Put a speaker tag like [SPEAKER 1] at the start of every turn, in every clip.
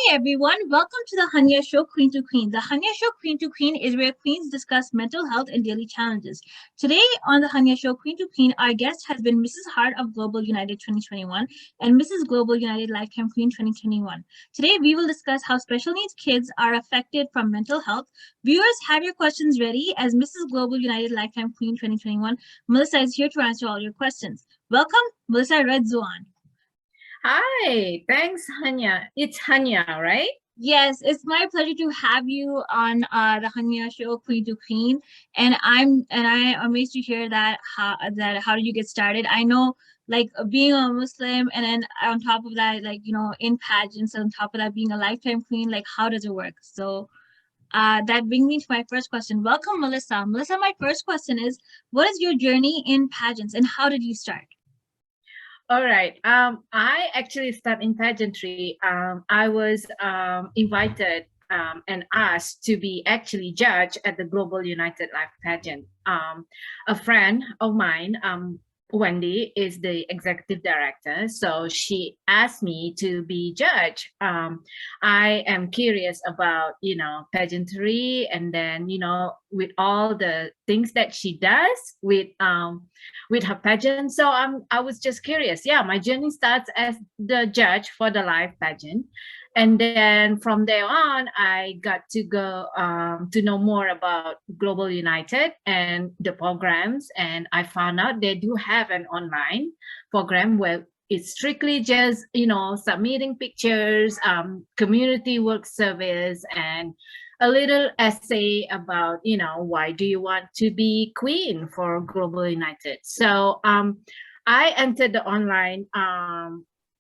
[SPEAKER 1] Hi everyone, welcome to the Hunyah Show Queen to Queen. The Hunyah Show Queen to Queen is where queens discuss mental health and daily challenges. Today on the Hunyah Show Queen to Queen, our guest has been Mrs. Hart of Global United 2021 and Mrs. Global United Lifetime Queen 2021. Today we will discuss how special needs kids are affected from mental health. Viewers, have your questions ready as Mrs. Global United Lifetime Queen 2021. Melissa is here to answer all your questions. Welcome, Melissa Redzuan.
[SPEAKER 2] Hi, thanks, Hunyah. It's Hunyah, right?
[SPEAKER 1] Yes, it's my pleasure to have you on the Hunyah Show Queen to Queen, and I am amazed to hear that how did you get started? I know like being a Muslim, and then on top of that, like in pageants, on top of that being a lifetime queen, like how does it work? So that brings me to my first question. Welcome, Melissa. Melissa, my first question is, what is your journey in pageants, and how did you start?
[SPEAKER 2] All right. I actually started in pageantry. I was invited and asked to be actually judge at the Global United Life pageant. A friend of mine, Wendy, is the executive director, so she asked me to be judge. I am curious about pageantry, and then with all the things that she does with her pageant. So I was just curious. Yeah, my journey starts as the judge for the live pageant. And then from there on, I got to go to know more about Global United and the programs. And I found out they do have an online program where it's strictly just, submitting pictures, community work service, and a little essay about, why do you want to be queen for Global United? So I entered the online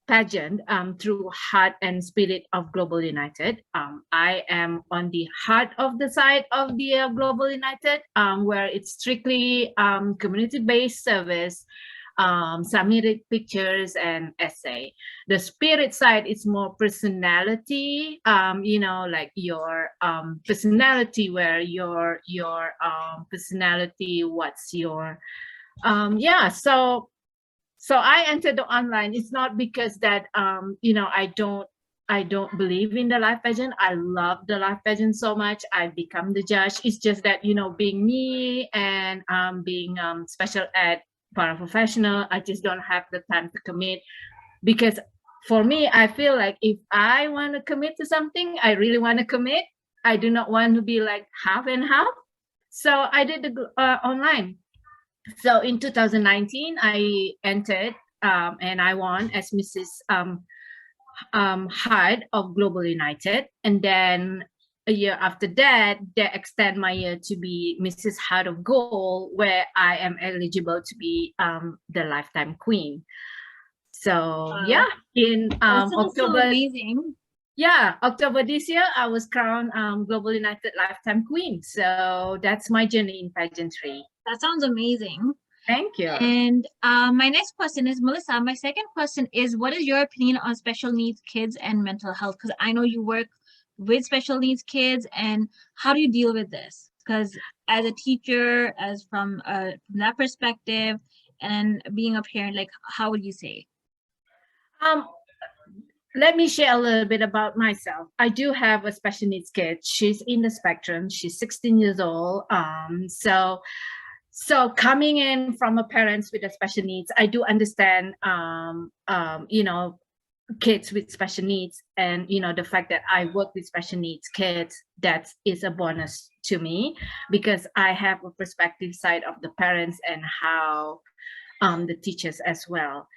[SPEAKER 2] pageant through Heart and Spirit of Global United. I am on the heart of the side of the Global United, where it's strictly community-based service, submitted pictures and essay. The spirit side is more personality, like your personality, where your personality, what's your so I entered the online. It's not because that I don't believe in the live pageant. I love the live pageant so much. I become the judge. It's just that being me and being special ed paraprofessional, I just don't have the time to commit, because for me, I feel like if I want to commit to something, I really want to commit. I do not want to be like half and half. So I did the online. So in 2019, I entered and I won as Mrs. Hart of Global United. And then a year after that, they extend my year to be Mrs. Hart of Gold, where I am eligible to be the lifetime queen. So yeah, in October.
[SPEAKER 1] So amazing.
[SPEAKER 2] Yeah, October this year, I was crowned Global United Lifetime Queen. So that's my journey in pageantry.
[SPEAKER 1] That sounds amazing.
[SPEAKER 2] Thank you.
[SPEAKER 1] And my next question is, Melissa, my second question is, what is your opinion on special needs kids and mental health? Because I know you work with special needs kids, and how do you deal with this? Because as a teacher, as from that perspective, and being a parent, like, how would you say?
[SPEAKER 2] Let me share a little bit about myself. I do have a special needs kid. She's in the spectrum. She's 16 years old. So coming in from a parents with a special needs, I do understand, kids with special needs, and the fact that I work with special needs kids, that is a bonus to me, because I have a perspective side of the parents and how the teachers as well.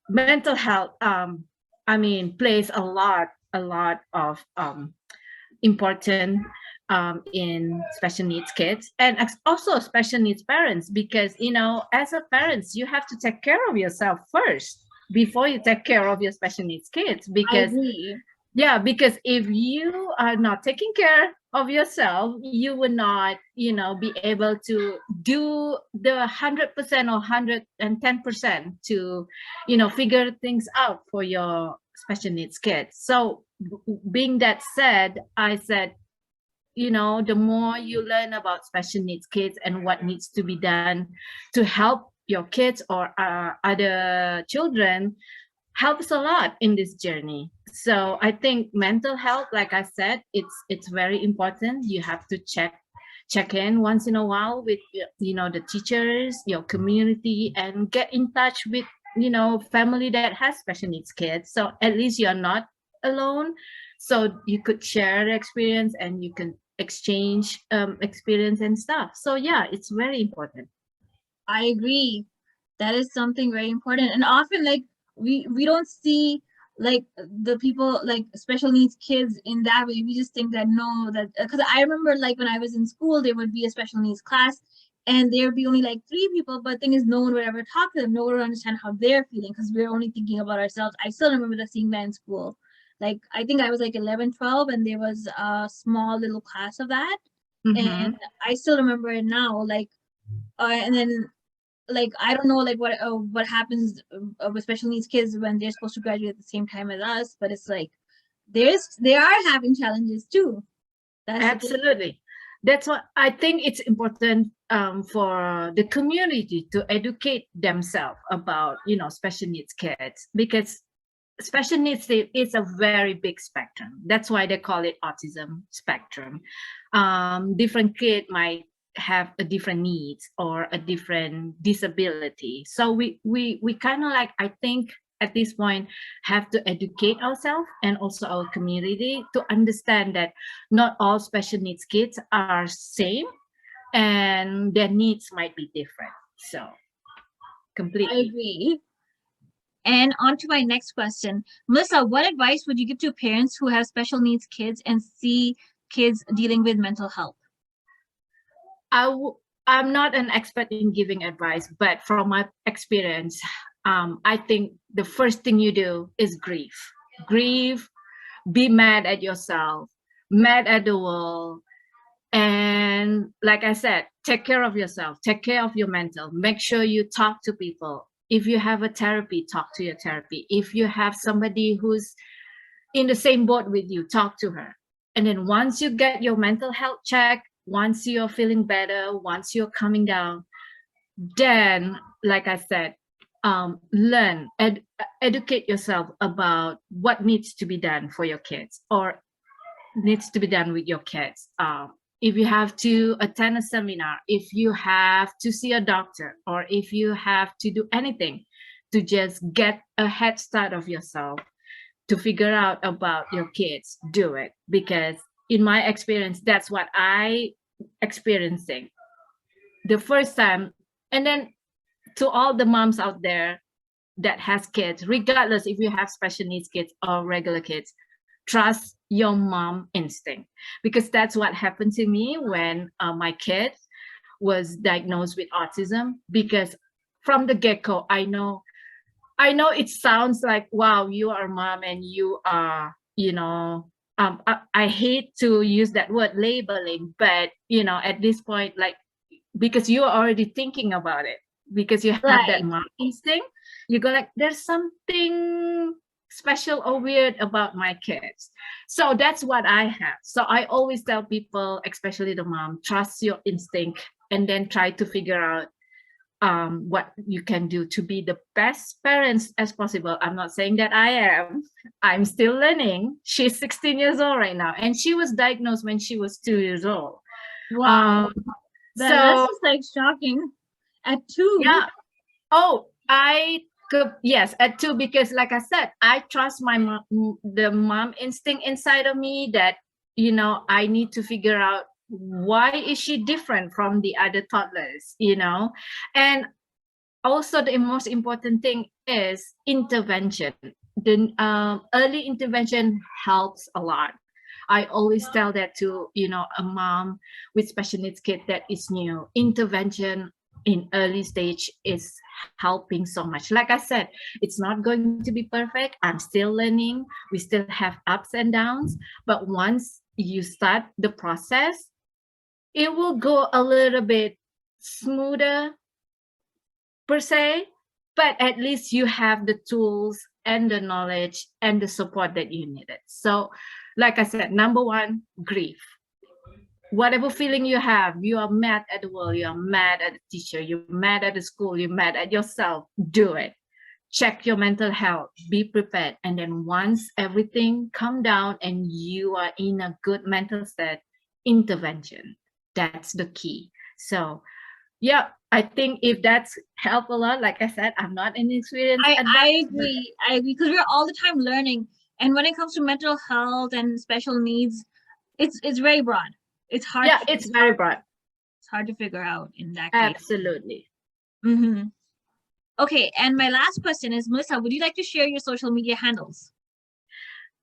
[SPEAKER 2] Mental health, plays a lot of important in special needs kids, and also special needs parents, because as a parents, you have to take care of yourself first before you take care of your special needs kids, because because if you are not taking care of yourself, you will not be able to do the 100% or 110% to figure things out for your special needs kids. So being that said, I said, the more you learn about special needs kids and what needs to be done to help your kids or other children, helps a lot in this journey. So I think mental health, like I said, it's very important. You have to check in once in a while with the teachers, your community, and get in touch with family that has special needs kids. So at least you're not alone. So you could share the experience and you can exchange experience and stuff. So yeah, it's very important.
[SPEAKER 1] I agree. That is something very important. And often, like, we don't see like the people like special needs kids in that way. We just think that no, that because I remember like when I was in school, there would be a special needs class and there would be only like 3 people, but the thing is no one would ever talk to them. No one would understand how they're feeling because we're only thinking about ourselves. I still remember the seeing that in school. Like I think I was like 11, 12, and there was a small little class of that.
[SPEAKER 2] Mm-hmm.
[SPEAKER 1] And I still remember it now. Like and then like I don't know like what happens with special needs kids when they're supposed to graduate at the same time as us, but it's like they are having challenges too. That's the thing.
[SPEAKER 2] Absolutely. That's what I think it's important for the community to educate themselves about, special needs kids, because special needs is a very big spectrum. That's why they call it autism spectrum. Different kid might have a different needs or a different disability. So we kind of like, I think at this point have to educate ourselves and also our community to understand that not all special needs kids are same and their needs might be different. So
[SPEAKER 1] I
[SPEAKER 2] completely.
[SPEAKER 1] agree. And on to my next question. Melissa, what advice would you give to parents who have special needs kids and see kids dealing with mental health?
[SPEAKER 2] I'm not an expert in giving advice, but from my experience, I think the first thing you do is grieve. Grieve, be mad at yourself, mad at the world. And like I said, take care of yourself, take care of your mental. Make sure you talk to people. If you have a therapy, talk to your therapy. If you have somebody who's in the same boat with you, talk to her. And then once you get your mental health check, once you're feeling better, once you're coming down, then, like I said, learn, educate yourself about what needs to be done for your kids or needs to be done with your kids. If you have to attend a seminar, if you have to see a doctor, or if you have to do anything to just get a head start of yourself to figure out about your kids, do it. Because in my experience, that's what I experiencing the first time. And then to all the moms out there that has kids, regardless if you have special needs kids or regular kids, trust your mom instinct, because that's what happened to me when my kid was diagnosed with autism. Because from the get-go, I know it sounds like, wow, you are a mom and you are, I hate to use that word labeling, but at this point, like, because you're already thinking about it, because you have that
[SPEAKER 1] Right.
[SPEAKER 2] mom instinct, you go like, there's something special or weird about my kids. So that's what I have. So I always tell people, especially the mom, trust your instinct and then try to figure out what you can do to be the best parents as possible. I'm not saying that I am. I'm still learning. She's 16 years old right now, and she was diagnosed when she was 2 years old.
[SPEAKER 1] Wow. That's
[SPEAKER 2] So
[SPEAKER 1] just like shocking. At 2.
[SPEAKER 2] yeah. Oh, yes, at 2, because like I said, I trust my mom, the mom instinct inside of me, that I need to figure out why is she different from the other toddlers, and also the most important thing is intervention. The early intervention helps a lot. I always tell that to a mom with special needs kid that is new. Intervention in early stage is helping so much. Like I said, it's not going to be perfect. I'm still learning. We still have ups and downs, but once you start the process, it will go a little bit smoother per se, but at least you have the tools and the knowledge and the support that you needed. So like I said, number one, grief. Whatever feeling you have, you are mad at the world, you are mad at the teacher, you're mad at the school, you're mad at yourself, do it. check your mental health, be prepared. And then once everything calm down and you are in a good mental state, intervention. That's the key. So yeah, I think if that's helped a lot, like I said, I'm not an experienced
[SPEAKER 1] I agree because we're all the time learning, and when it comes to mental health and special needs, it's very broad. It's hard.
[SPEAKER 2] Yeah, it's very broad.
[SPEAKER 1] It's hard to figure out in that case.
[SPEAKER 2] Absolutely.
[SPEAKER 1] Okay, and my last question is, Melissa, would you like to share your social media handles?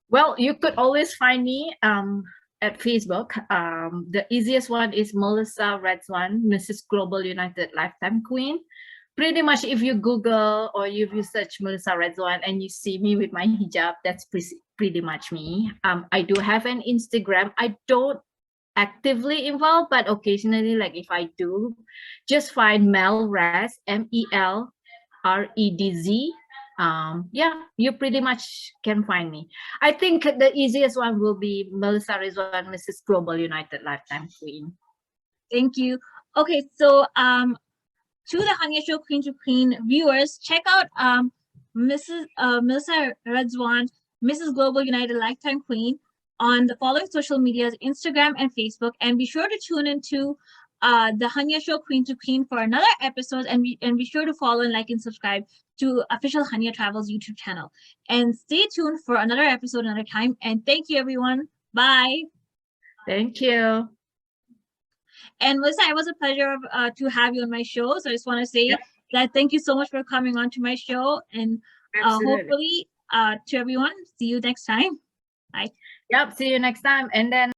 [SPEAKER 2] Well, you could always find me at Facebook. The easiest one is Melissa Redzuan, Mrs. Global United Lifetime Queen. Pretty much if you Google or if you search Melissa Redzuan and you see me with my hijab, that's pretty much me. I do have an Instagram. I don't actively involve, but occasionally, like if I do, just find Mel Rez, MELREDZ. Yeah, you pretty much can find me. I think the easiest one will be Melissa Redzuan, Mrs. Global United Lifetime Queen.
[SPEAKER 1] Thank you. Okay, so to the Hunyah Show Queen to Queen viewers, check out Melissa Redzuan, Mrs. Global United Lifetime Queen on the following social medias, Instagram and Facebook, and be sure to tune into the Hunyah Show Queen to Queen for another episode, and be sure to follow and like and subscribe to Official Hunyah Travels YouTube channel. And stay tuned for another episode another time. And thank you, everyone. Bye.
[SPEAKER 2] Thank you.
[SPEAKER 1] And Melissa, it was a pleasure to have you on my show. So I just want to say that thank you so much for coming on to my show. And hopefully to everyone, see you next time. Bye.
[SPEAKER 2] Yep, see you next time. And then